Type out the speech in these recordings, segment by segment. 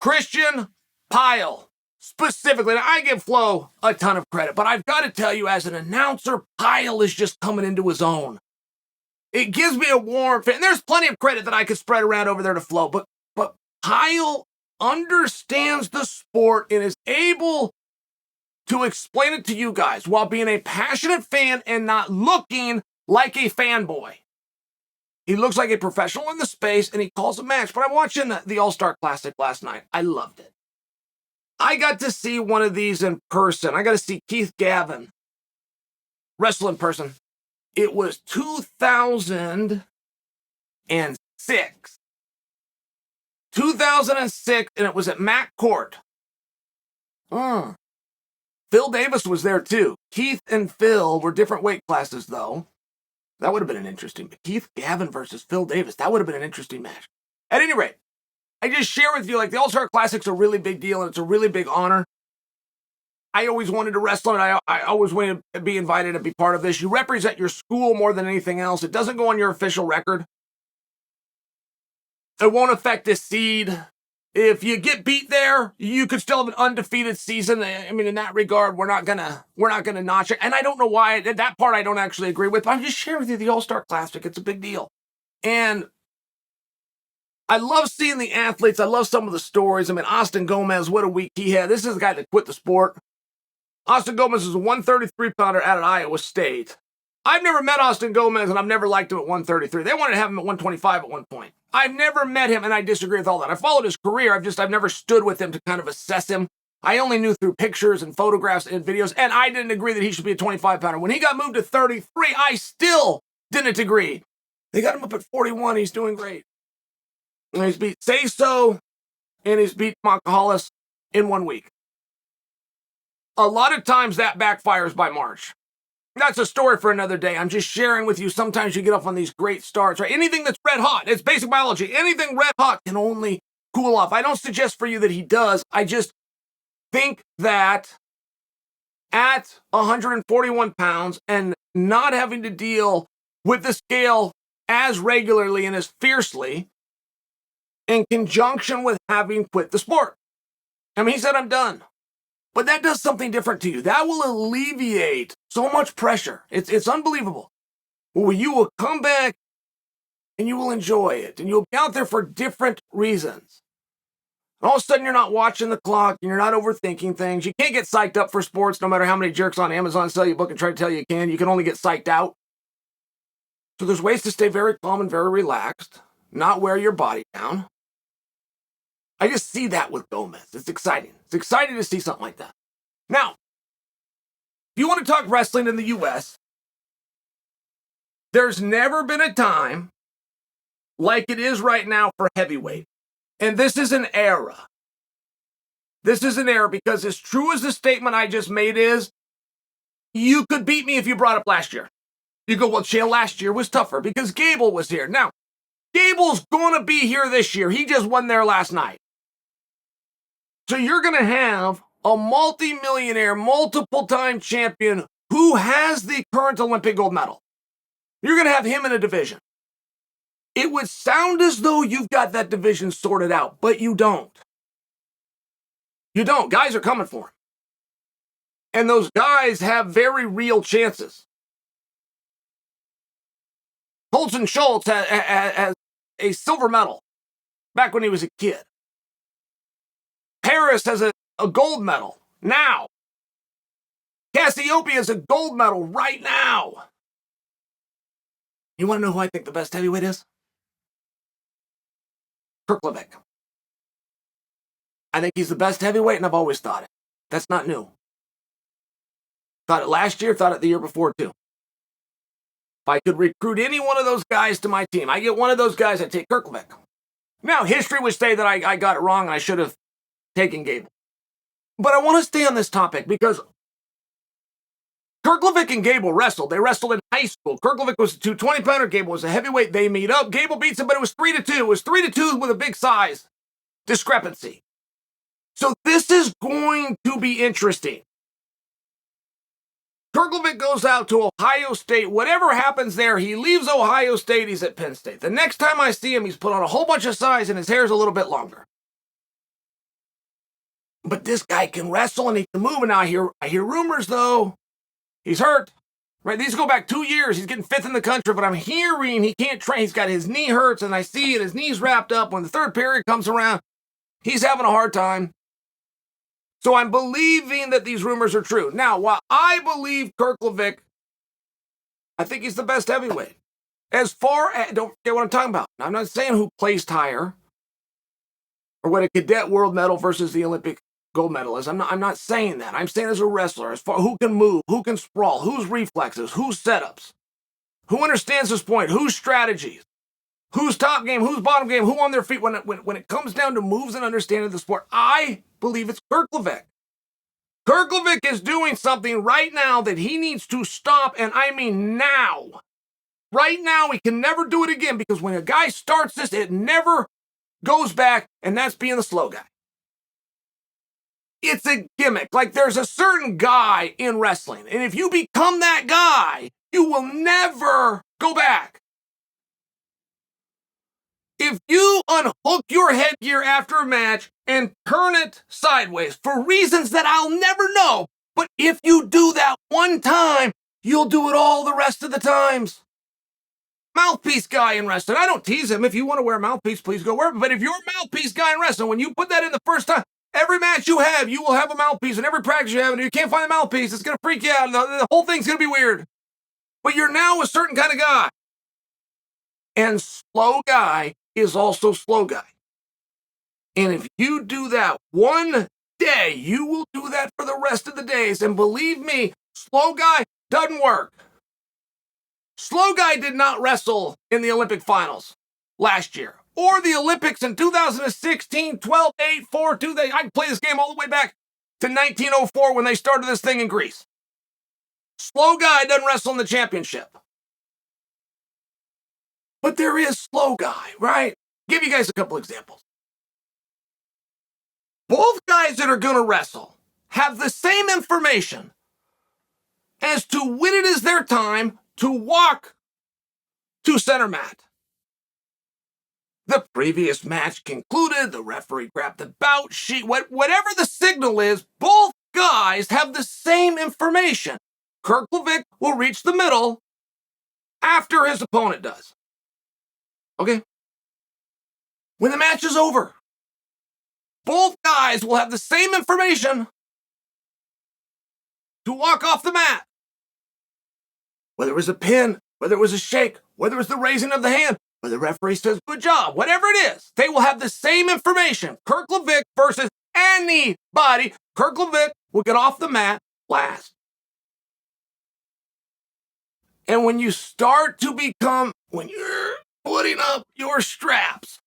Christian Pyle, specifically. Now, I give Flo a ton of credit, but I've got to tell you, as an announcer, Pyle is just coming into his own. It gives me a warm feeling. There's plenty of credit that I could spread around over there to Flo, but Pyle understands the sport and is able to explain it to you guys while being a passionate fan and not looking like a fanboy. He looks like a professional in the space, and he calls a match. But I'm watching the All-Star Classic last night. I loved it. I got to see one of these in person. I got to see Keith Gavin wrestle in person. It was 2006. 2006, and it was at Mac Court. Phil Davis was there too. Keith and Phil were different weight classes, though. That would have been an interesting. Keith Gavin versus Phil Davis. That would have been an interesting match. At any rate, I just share with you, like, the All-Star Classic's a really big deal, and it's a really big honor. I always wanted to wrestle, and I always wanted to be invited to be part of this. You represent your school more than anything else. It doesn't go on your official record. It won't affect the seed. If you get beat there, you could still have an undefeated season. I mean, in that regard, we're not gonna notch it. And I don't know why. That part I don't actually agree with. But I'm just sharing with you the All-Star Classic. It's a big deal. And I love seeing the athletes. I love some of the stories. I mean, Austin Gomez, what a week he had. This is a guy that quit the sport. Austin Gomez is a 133-pounder out of Iowa State. I've never met Austin Gomez, and I've never liked him at 133. They wanted to have him at 125 at one point. I've never met him, and I disagree with all that. I followed his career. I've never stood with him to kind of assess him. I only knew through pictures and photographs and videos, and I didn't agree that he should be a 25-pounder. When he got moved to 33, I still didn't agree. They got him up at 41. He's doing great. And he's beat Say So, and he's beat Makahalis in 1 week. A lot of times that backfires by March. That's a story for another day. I'm just sharing with you. Sometimes you get off on these great starts, right? Anything that's red hot, it's basic biology. Anything red hot can only cool off. I don't suggest for you that he does. I just think that at 141 pounds and not having to deal with the scale as regularly and as fiercely, in conjunction with having quit the sport. I mean, he said, I'm done. But that does something different to you. That will alleviate so much pressure. It's unbelievable. Well, you will come back and you will enjoy it. And you'll be out there for different reasons. And all of a sudden, you're not watching the clock and you're not overthinking things. You can't get psyched up for sports no matter how many jerks on Amazon sell you a book and try to tell you can. You can only get psyched out. So there's ways to stay very calm and very relaxed, not wear your body down. I just see that with Gomez. It's exciting. It's exciting to see something like that. Now, if you want to talk wrestling in the U.S., there's never been a time like it is right now for heavyweight. And this is an era. This is an era because as true as the statement I just made is, you could beat me if you brought up last year. You go, well, Chael last year was tougher because Gable was here. Now, Gable's going to be here this year. He just won there last night. So you're going to have a multi-millionaire, multiple-time champion who has the current Olympic gold medal. You're going to have him in a division. It would sound as though you've got that division sorted out, but you don't. You don't. Guys are coming for him. And those guys have very real chances. Colson Schultz has a silver medal back when he was a kid. Harris has a gold medal now. Cassiopeia has a gold medal right now. You want to know who I think the best heavyweight is? Kirklevic. I think he's the best heavyweight, and I've always thought it. That's not new. Thought it last year, thought it the year before, too. If I could recruit any one of those guys to my team, I get one of those guys, I'd take Kirklevic. Now, history would say that I got it wrong and I should have taken Gable. But I want to stay on this topic because Kirklevic and Gable wrestled. They wrestled in high school. Kirklevic was a 220-pounder. Gable was a heavyweight. They meet up. Gable beats him, but it was 3-2. It was 3-2 with a big size discrepancy. So this is going to be interesting. Kirklevic goes out to Ohio State. Whatever happens there, he leaves Ohio State. He's at Penn State. The next time I see him, he's put on a whole bunch of size and his hair's a little bit longer. But this guy can wrestle and he can move. And now I hear rumors, though. He's hurt. Right? These go back 2 years. He's getting fifth in the country, but I'm hearing he can't train. He's got his knee hurts, and I see it. His knee's wrapped up. When the third period comes around, he's having a hard time. So I'm believing that these rumors are true. Now, while I believe Kirklevic, I think he's the best heavyweight. As far as, don't forget what I'm talking about. I'm not saying who placed higher or what a cadet world medal versus the Olympic gold medalist. I'm not saying that. I'm saying as a wrestler, as far who can move, who can sprawl, whose reflexes, whose setups, who understands his point, whose strategies, who's top game, who's bottom game, who on their feet. When it comes down to moves and understanding the sport, I believe it's Kirklevic. Kirklevic is doing something right now that he needs to stop, and I mean now. Right now, he can never do it again, because when a guy starts this, it never goes back, and that's being the slow guy. It's a gimmick. Like, there's a certain guy in wrestling, and if you become that guy, you will never go back. If you unhook your headgear after a match and turn it sideways for reasons that I'll never know, but if you do that one time, you'll do it all the rest of the times. Mouthpiece guy in wrestling. I don't tease him. If you want to wear a mouthpiece, please go wear it. But if you're a mouthpiece guy in wrestling, when you put that in the first time, every match you will have a mouthpiece, and every practice you have, and if you can't find the mouthpiece, it's going to freak you out, and the whole thing's going to be weird. But you're now a certain kind of guy. And slow guy is also slow guy. And if you do that one day, you will do that for the rest of the days. And believe me, slow guy doesn't work. Slow guy did not wrestle in the Olympic finals last year, or the Olympics in 2016, 12, 8, 4, 2. I can play this game all the way back to 1904 when they started this thing in Greece. Slow guy doesn't wrestle in the championship. But there is slow guy, right? Give you guys a couple examples. Both guys that are going to wrestle have the same information as to when it is their time to walk to center mat. The previous match concluded, the referee grabbed the bout sheet, whatever the signal is, both guys have the same information. Kirklevic will reach the middle after his opponent does. Okay? When the match is over, both guys will have the same information to walk off the mat. Whether it was a pin, whether it was a shake, whether it was the raising of the hand, whether the referee says, good job, whatever it is, they will have the same information. Kirklevic versus anybody. Kirklevic will get off the mat last. And when you start to become, when you're putting up your straps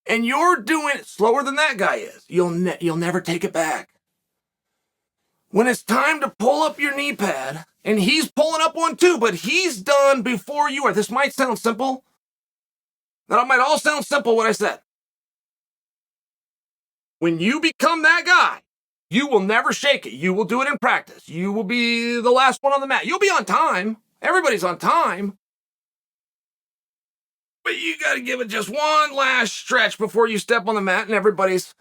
and you're doing it slower than that guy is, you'll never take it back. When it's time to pull up your knee pad, and he's pulling up one too, but he's done before you are. This might sound simple. That might all sound simple, what I said. When you become that guy, you will never shake it. You will do it in practice. You will be the last one on the mat. You'll be on time. Everybody's on time. But you got to give it just one last stretch before you step on the mat, and everybody's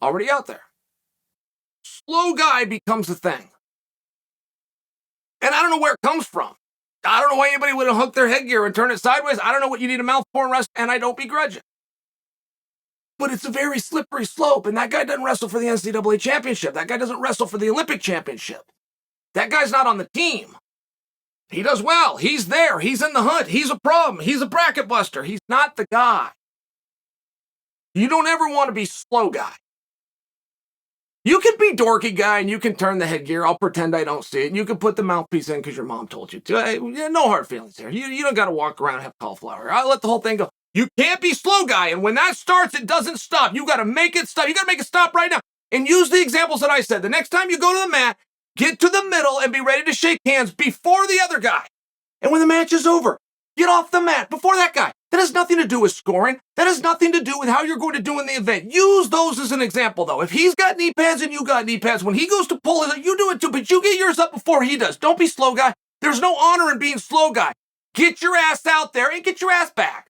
already out there. Slow guy becomes a thing. And I don't know where it comes from. I don't know why anybody would hook their headgear and turn it sideways. I don't know what you need a mouth for in wrestling, and I don't begrudge it. But it's a very slippery slope, and that guy doesn't wrestle for the NCAA championship. That guy doesn't wrestle for the Olympic championship. That guy's not on the team. He does well. He's there. He's in the hunt. He's a problem. He's a bracket buster. He's not the guy. You don't ever want to be slow guy. You can be dorky guy and you can turn the headgear. I'll pretend I don't see it. And you can put the mouthpiece in because your mom told you to. Hey, no hard feelings here. You don't got to walk around and have cauliflower. I'll let the whole thing go. You can't be slow guy. And when that starts, it doesn't stop. You got to make it stop. You got to make it stop right now. And use the examples that I said. The next time you go to the mat, get to the middle and be ready to shake hands before the other guy. And when the match is over, get off the mat before that guy. That has nothing to do with scoring. That has nothing to do with how you're going to do in the event. Use those as an example, though. If he's got knee pads and you got knee pads, when he goes to pull his, you do it too, but you get yours up before he does. Don't be slow guy. There's no honor in being slow guy. Get your ass out there and get your ass back.